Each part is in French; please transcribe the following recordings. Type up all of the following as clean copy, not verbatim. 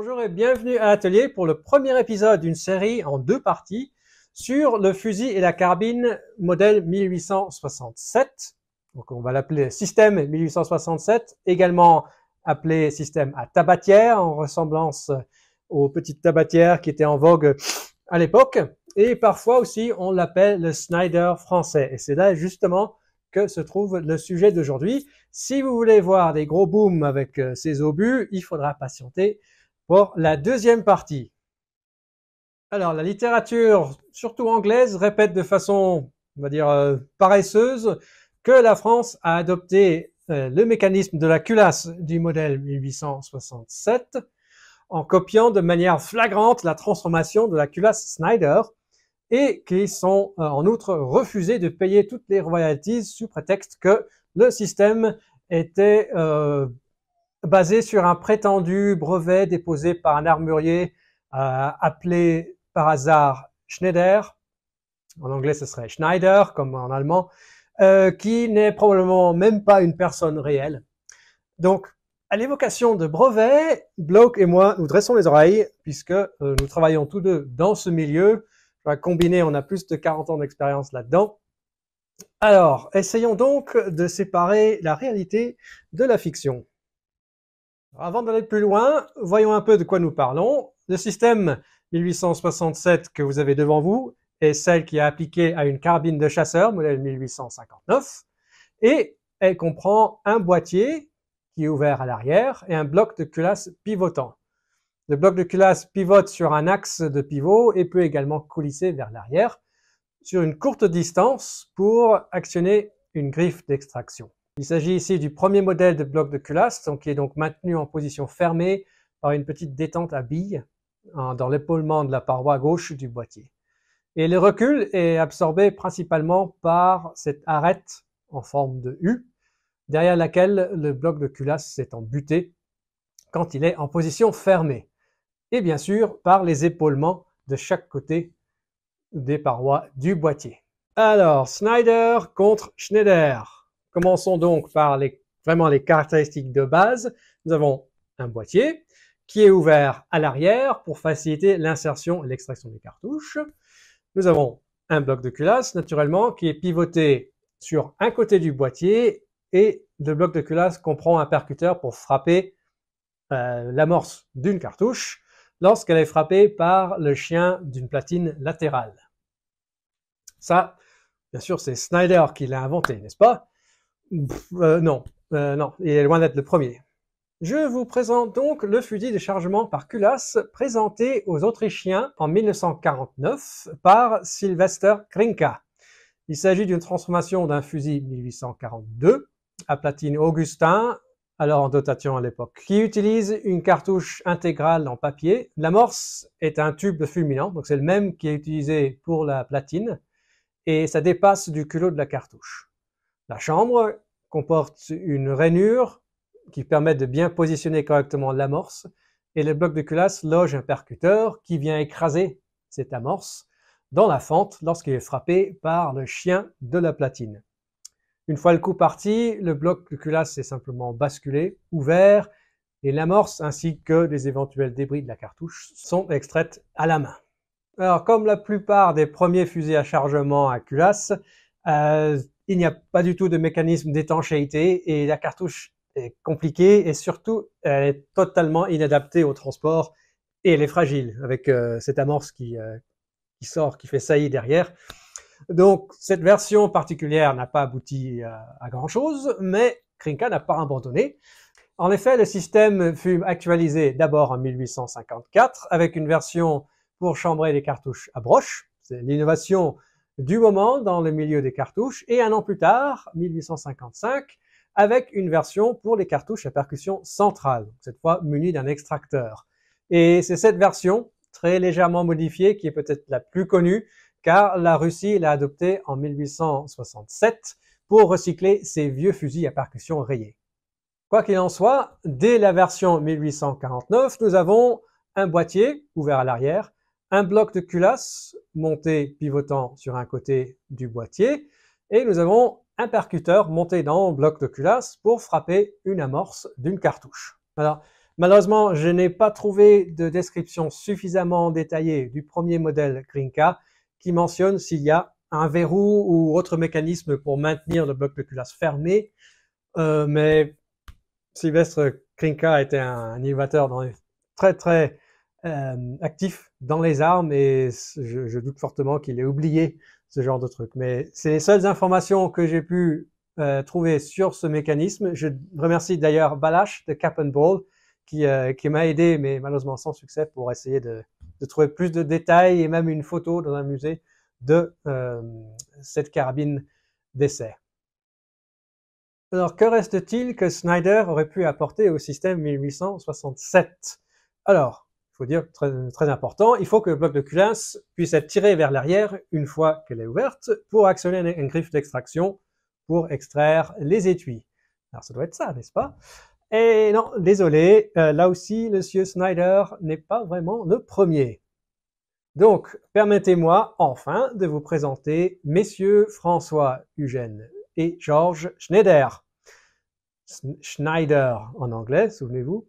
Bonjour et bienvenue à l'atelier pour le premier épisode d'une série en deux parties sur le fusil et la carbine modèle 1867. Donc on va l'appeler système 1867, également appelé système à tabatière en ressemblance aux petites tabatières qui étaient en vogue à l'époque. Et parfois aussi on l'appelle le Snider français. Et c'est là justement que se trouve le sujet d'aujourd'hui. Si vous voulez voir des gros booms avec ces obus, il faudra patienter pour la deuxième partie. Alors, la littérature, surtout anglaise, répète de façon, on va dire, paresseuse, que la France a adopté le mécanisme de la culasse du modèle 1867 en copiant de manière flagrante la transformation de la culasse Snider et qui sont en outre refusés de payer toutes les royalties sous prétexte que le système était basé sur un prétendu brevet déposé par un armurier appelé par hasard Schneider, en anglais ce serait Schneider comme en allemand, qui n'est probablement même pas une personne réelle. Donc, à l'évocation de brevet, Bloke et moi nous dressons les oreilles puisque nous travaillons tous deux dans ce milieu. Combiné, on a plus de 40 ans d'expérience là-dedans. Alors, essayons donc de séparer la réalité de la fiction. Avant d'aller plus loin, voyons un peu de quoi nous parlons. Le système 1867 que vous avez devant vous est celle qui est appliquée à une carbine de chasseur, modèle 1859, et elle comprend un boîtier qui est ouvert à l'arrière et un bloc de culasse pivotant. Le bloc de culasse pivote sur un axe de pivot et peut également coulisser vers l'arrière sur une courte distance pour actionner une griffe d'extraction. Il s'agit ici du premier modèle de bloc de culasse, qui est donc maintenu en position fermée par une petite détente à billes dans l'épaulement de la paroi gauche du boîtier. Et le recul est absorbé principalement par cette arête en forme de U, derrière laquelle le bloc de culasse s'est embuté quand il est en position fermée. Et bien sûr par les épaulements de chaque côté des parois du boîtier. Alors, Snider contre Schneider. Commençons donc par vraiment les caractéristiques de base. Nous avons un boîtier qui est ouvert à l'arrière pour faciliter l'insertion et l'extraction des cartouches. Nous avons un bloc de culasse, naturellement, qui est pivoté sur un côté du boîtier et le bloc de culasse comprend un percuteur pour frapper l'amorce d'une cartouche lorsqu'elle est frappée par le chien d'une platine latérale. Ça, bien sûr, c'est Snider qui l'a inventé, n'est-ce pas? Non, il est loin d'être le premier. Je vous présente donc le fusil de chargement par culasse présenté aux Autrichiens en 1949 par Sylvester Krinka. Il s'agit d'une transformation d'un fusil 1842 à platine Augustin, alors en dotation à l'époque, qui utilise une cartouche intégrale en papier. L'amorce est un tube fulminant, donc c'est le même qui est utilisé pour la platine, et ça dépasse du culot de la cartouche. La chambre comporte une rainure qui permet de bien positionner correctement l'amorce, et le bloc de culasse loge un percuteur qui vient écraser cette amorce dans la fente lorsqu'il est frappé par le chien de la platine. Une fois le coup parti, le bloc de culasse est simplement basculé, ouvert, et l'amorce ainsi que les éventuels débris de la cartouche sont extraites à la main. Alors, comme la plupart des premiers fusils à chargement à culasse, il n'y a pas du tout de mécanisme d'étanchéité et la cartouche est compliquée et surtout elle est totalement inadaptée au transport et elle est fragile avec cette amorce qui sort, qui fait saillie derrière. Donc, cette version particulière n'a pas abouti à grand-chose, mais Krinka n'a pas abandonné. En effet, le système fut actualisé d'abord en 1854 avec une version pour chambrer les cartouches à broche. C'est l'innovation du moment dans le milieu des cartouches. Et un an plus tard, 1855, avec une version pour les cartouches à percussion centrale, cette fois munie d'un extracteur. Et c'est cette version, très légèrement modifiée, qui est peut-être la plus connue, car la Russie l'a adoptée en 1867 pour recycler ses vieux fusils à percussion rayée. Quoi qu'il en soit, dès la version 1849, nous avons un boîtier ouvert à l'arrière, un bloc de culasse monté pivotant sur un côté du boîtier, et nous avons un percuteur monté dans le bloc de culasse pour frapper une amorce d'une cartouche. Alors, Malheureusement, je n'ai pas trouvé de description suffisamment détaillée du premier modèle Grinka qui mentionne s'il y a un verrou ou autre mécanisme pour maintenir le bloc de culasse fermé. Mais Sylvestre Grinka était un innovateur très actif dans les armes et je doute fortement qu'il ait oublié ce genre de truc. Mais c'est les seules informations que j'ai pu trouver sur ce mécanisme. Je remercie d'ailleurs Balázs de Cap and Ball qui m'a aidé, mais malheureusement sans succès, pour essayer de trouver plus de détails et même une photo dans un musée de cette carabine d'essai. Alors, que reste-t-il que Snyder aurait pu apporter au système 1867? Alors, il faut dire très important, il faut que le bloc de culasse puisse être tiré vers l'arrière une fois qu'elle est ouverte pour actionner un griffe d'extraction pour extraire les étuis. Alors, ça doit être ça, n'est-ce pas? Et non, désolé, là aussi, monsieur Snyder n'est pas vraiment le premier. Donc, permettez-moi enfin de vous présenter messieurs François Eugène et George Schneider. Schneider en anglais, souvenez-vous.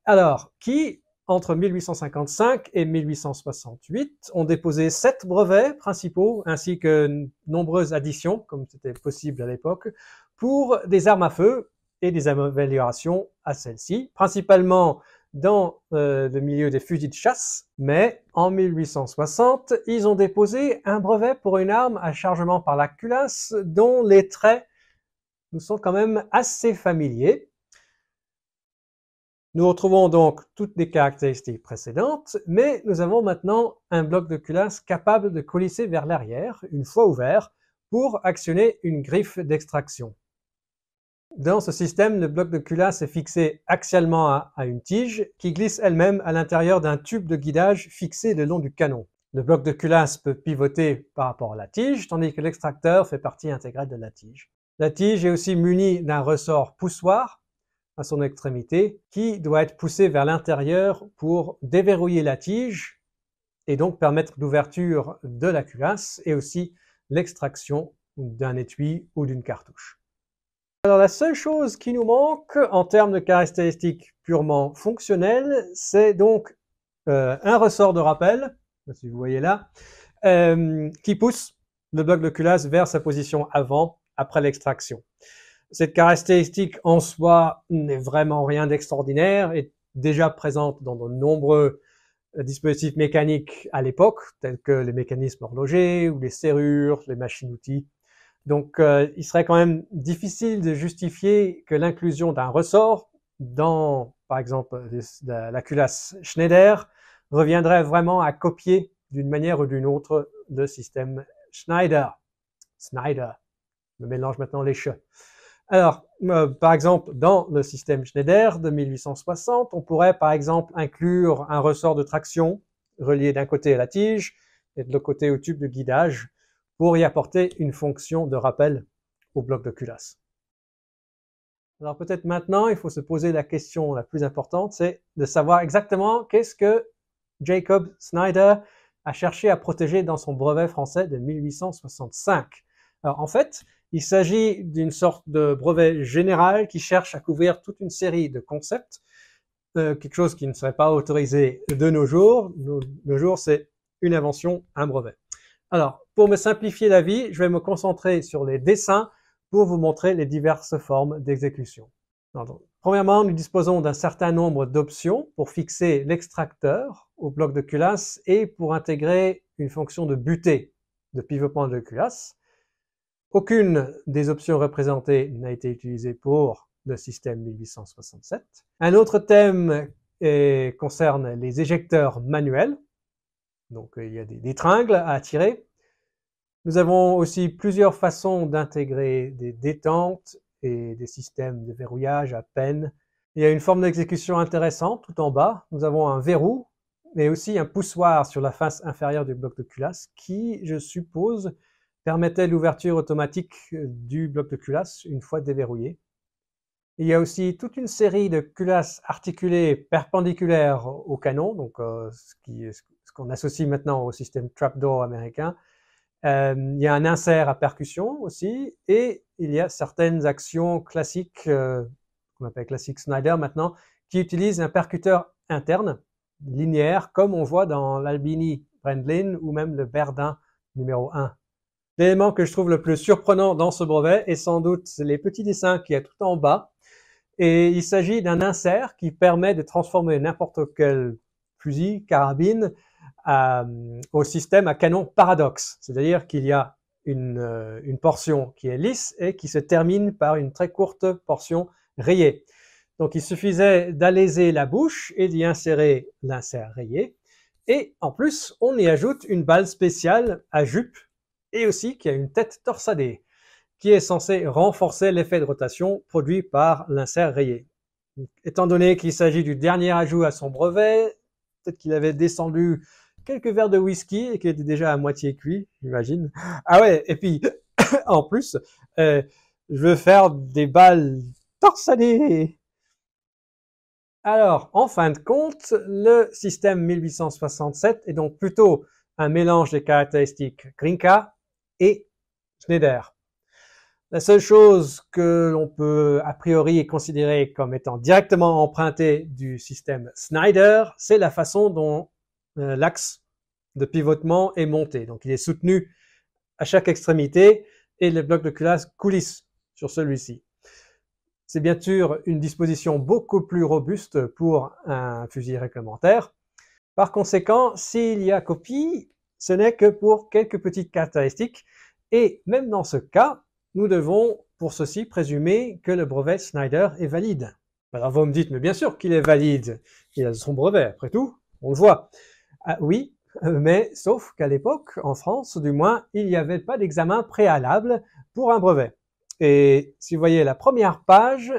Alors, qui, entre 1855 et 1868, ont déposé 7 brevets principaux, ainsi que nombreuses additions, comme c'était possible à l'époque, pour des armes à feu et des améliorations à celles-ci, principalement dans le milieu des fusils de chasse, mais en 1860, ils ont déposé un brevet pour une arme à chargement par la culasse dont les traits nous sont quand même assez familiers. Nous retrouvons donc toutes les caractéristiques précédentes, mais nous avons maintenant un bloc de culasse capable de coulisser vers l'arrière, une fois ouvert, pour actionner une griffe d'extraction. Dans ce système, le bloc de culasse est fixé axialement à une tige qui glisse elle-même à l'intérieur d'un tube de guidage fixé le long du canon. Le bloc de culasse peut pivoter par rapport à la tige, tandis que l'extracteur fait partie intégrale de la tige. La tige est aussi munie d'un ressort poussoir à son extrémité qui doit être poussé vers l'intérieur pour déverrouiller la tige et donc permettre l'ouverture de la culasse et aussi l'extraction d'un étui ou d'une cartouche. Alors la seule chose qui nous manque en termes de caractéristiques purement fonctionnelles, c'est donc un ressort de rappel, si vous voyez là, qui pousse le bloc de culasse vers sa position avant, après l'extraction. Cette caractéristique en soi n'est vraiment rien d'extraordinaire, est déjà présente dans de nombreux dispositifs mécaniques à l'époque, tels que les mécanismes horlogers ou les serrures, les machines-outils. Donc, il serait quand même difficile de justifier que l'inclusion d'un ressort dans, par exemple, la culasse Schneider reviendrait vraiment à copier d'une manière ou d'une autre le système Schneider. Snyder. Je mélange maintenant les cheveux. Alors, par exemple, dans le système Schneider de 1860, on pourrait par exemple inclure un ressort de traction relié d'un côté à la tige et de l'autre côté au tube de guidage pour y apporter une fonction de rappel au bloc de culasse. Alors peut-être maintenant, il faut se poser la question la plus importante, c'est de savoir exactement qu'est-ce que Jacob Snyder a cherché à protéger dans son brevet français de 1865. Alors en fait, il s'agit d'une sorte de brevet général qui cherche à couvrir toute une série de concepts, quelque chose qui ne serait pas autorisé de nos jours. Nos jours, c'est une invention, un brevet. Alors, pour me simplifier la vie, je vais me concentrer sur les dessins pour vous montrer les diverses formes d'exécution. Premièrement, nous disposons d'un certain nombre d'options pour fixer l'extracteur au bloc de culasse et pour intégrer une fonction de butée, de pivotement de culasse. Aucune des options représentées n'a été utilisée pour le système 1867. Un autre thème concerne les éjecteurs manuels. Donc, il y a des tringles à tirer. Nous avons aussi plusieurs façons d'intégrer des détentes et des systèmes de verrouillage à peine. Il y a une forme d'exécution intéressante tout en bas. Nous avons un verrou, mais aussi un poussoir sur la face inférieure du bloc de culasse qui, je suppose, permettait l'ouverture automatique du bloc de culasse une fois déverrouillé. Il y a aussi toute une série de culasses articulées perpendiculaires au canon, donc ce qu'on associe maintenant au système trapdoor américain. Il y a un insert à percussion aussi, et il y a certaines actions classiques, qu'on appelle classiques Snyder maintenant, qui utilise un percuteur interne, linéaire, comme on voit dans l'Albini Brendlin ou même le Berdin numéro 1. L'élément que je trouve le plus surprenant dans ce brevet est sans doute les petits dessins qu'il y a tout en bas. Et il s'agit d'un insert qui permet de transformer n'importe quel fusil, carabine, au système à canon paradoxe. C'est-à-dire qu'il y a une portion qui est lisse et qui se termine par une très courte portion rayée. Donc il suffisait d'alléger la bouche et d'y insérer l'insert rayé. Et en plus, on y ajoute une balle spéciale à jupe et aussi qui a une tête torsadée, qui est censée renforcer l'effet de rotation produit par l'insert rayé. Étant donné qu'il s'agit du dernier ajout à son brevet, peut-être qu'il avait descendu quelques verres de whisky et qu'il était déjà à moitié cuit, j'imagine. Ah ouais, et puis, en plus, je veux faire des balles torsadées. Alors, en fin de compte, le système 1867 est donc plutôt un mélange des caractéristiques Glinka et Schneider. La seule chose que l'on peut a priori considérer comme étant directement empruntée du système Schneider, c'est la façon dont l'axe de pivotement est monté. Donc il est soutenu à chaque extrémité et le bloc de culasse coulisse sur celui-ci. C'est bien sûr une disposition beaucoup plus robuste pour un fusil réglementaire. Par conséquent, s'il y a copie, ce n'est que pour quelques petites caractéristiques et même dans ce cas, nous devons pour ceci présumer que le brevet Schneider est valide. Alors vous me dites, mais bien sûr qu'il est valide, il a son brevet, après tout, on le voit. Ah, oui, mais sauf qu'à l'époque, en France du moins, il n'y avait pas d'examen préalable pour un brevet. Et si vous voyez la première page,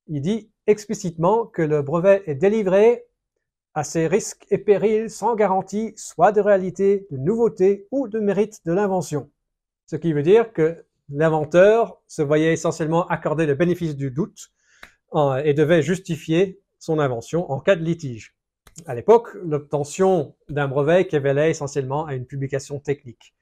il dit explicitement que le brevet est délivré à ses risques et périls sans garantie, soit de réalité, de nouveauté ou de mérite de l'invention. Ce qui veut dire que l'inventeur se voyait essentiellement accorder le bénéfice du doute et devait justifier son invention en cas de litige. À l'époque, l'obtention d'un brevet équivalait essentiellement à une publication technique.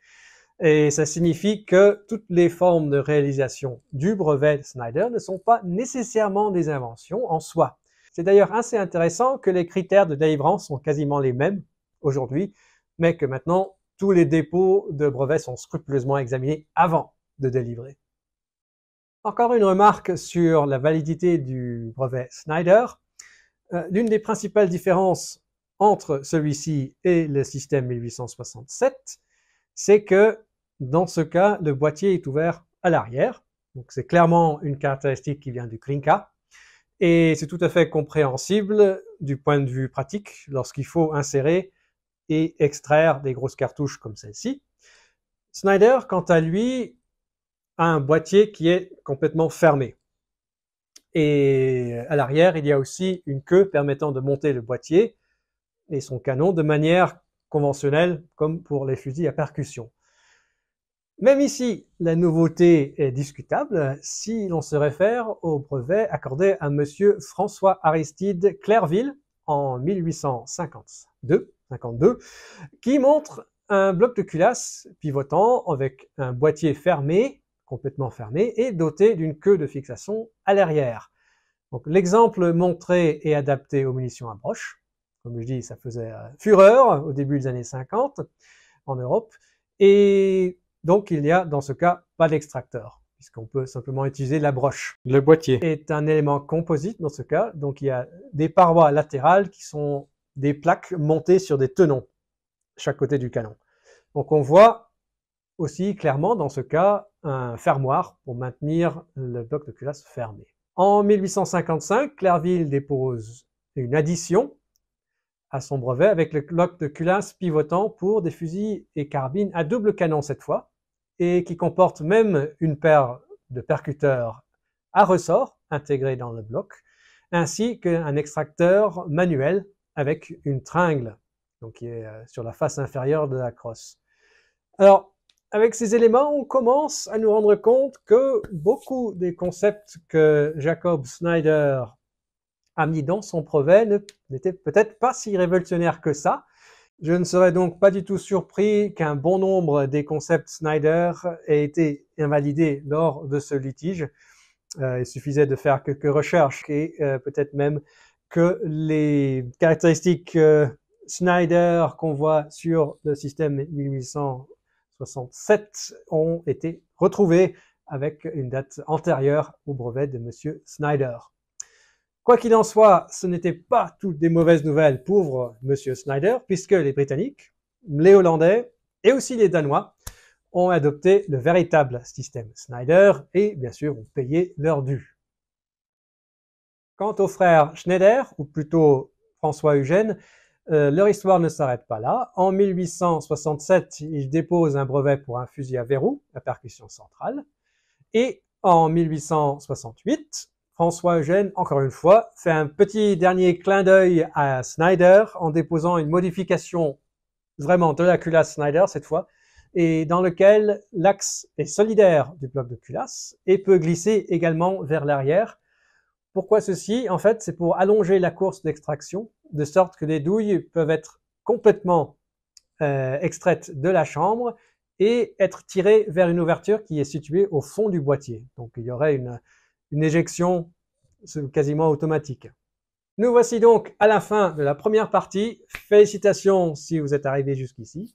Et ça signifie que toutes les formes de réalisation du brevet de Schneider ne sont pas nécessairement des inventions en soi. C'est d'ailleurs assez intéressant que les critères de délivrance sont quasiment les mêmes aujourd'hui, mais que maintenant, tous les dépôts de brevets sont scrupuleusement examinés avant de délivrer. Encore une remarque sur la validité du brevet Schneider. L'une des principales différences entre celui-ci et le système 1867, c'est que dans ce cas, le boîtier est ouvert à l'arrière. Donc c'est clairement une caractéristique qui vient du Glinka. Et c'est tout à fait compréhensible du point de vue pratique lorsqu'il faut insérer et extraire des grosses cartouches comme celle-ci. Schneider, quant à lui, a un boîtier qui est complètement fermé. Et à l'arrière, il y a aussi une queue permettant de monter le boîtier et son canon de manière conventionnelle, comme pour les fusils à percussion. Même ici, la nouveauté est discutable si l'on se réfère au brevet accordé à monsieur François Aristide Clerville en 1852, qui montre un bloc de culasse pivotant avec un boîtier fermé, complètement fermé, et doté d'une queue de fixation à l'arrière. Donc l'exemple montré est adapté aux munitions à broche. Comme je dis, ça faisait fureur au début des années 50 en Europe. Et donc il n'y a dans ce cas pas d'extracteur, puisqu'on peut simplement utiliser la broche. Le boîtier est un élément composite dans ce cas, donc il y a des parois latérales qui sont des plaques montées sur des tenons, chaque côté du canon. Donc on voit aussi clairement dans ce cas un fermoir pour maintenir le bloc de culasse fermé. En 1855, Clerville dépose une addition à son brevet avec le bloc de culasse pivotant pour des fusils et carabines à double canon cette fois, et qui comporte même une paire de percuteurs à ressort intégrés dans le bloc, ainsi qu'un extracteur manuel avec une tringle, donc qui est sur la face inférieure de la crosse. Alors, avec ces éléments, on commence à nous rendre compte que beaucoup des concepts que Jacob Schneider a mis dans son brevet n'étaient peut-être pas si révolutionnaires que ça. Je ne serais donc pas du tout surpris qu'un bon nombre des concepts Schneider aient été invalidés lors de ce litige. Il suffisait de faire quelques recherches et peut-être même que les caractéristiques Schneider qu'on voit sur le système 1867 ont été retrouvées avec une date antérieure au brevet de Monsieur Schneider. Quoi qu'il en soit, ce n'était pas toutes des mauvaises nouvelles pour Monsieur Schneider, puisque les Britanniques, les Hollandais et aussi les Danois ont adopté le véritable système Schneider et bien sûr ont payé leur dû. Quant aux frères Schneider, ou plutôt François-Eugène, leur histoire ne s'arrête pas là. En 1867, ils déposent un brevet pour un fusil à verrou, à percussion centrale. Et en 1868, François-Eugène, encore une fois, fait un petit dernier clin d'œil à Schneider en déposant une modification vraiment de la culasse Schneider cette fois, et dans lequel l'axe est solidaire du bloc de culasse et peut glisser également vers l'arrière. Pourquoi ceci? En fait, c'est pour allonger la course d'extraction, de sorte que les douilles peuvent être complètement extraites de la chambre et être tirées vers une ouverture qui est située au fond du boîtier. Donc il y aurait une éjection quasiment automatique. Nous voici donc à la fin de la première partie. Félicitations si vous êtes arrivé jusqu'ici.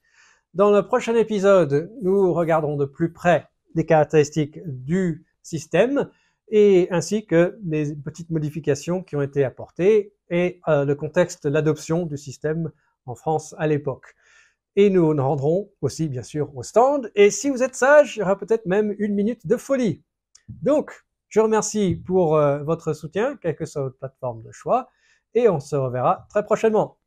Dans le prochain épisode, nous regarderons de plus près les caractéristiques du système et ainsi que les petites modifications qui ont été apportées et le contexte de l'adoption du système en France à l'époque. Et nous nous rendrons aussi bien sûr au stand et si vous êtes sage, il y aura peut-être même une minute de folie. Donc, je vous remercie pour votre soutien, quelle que soit votre plateforme de choix, et on se reverra très prochainement.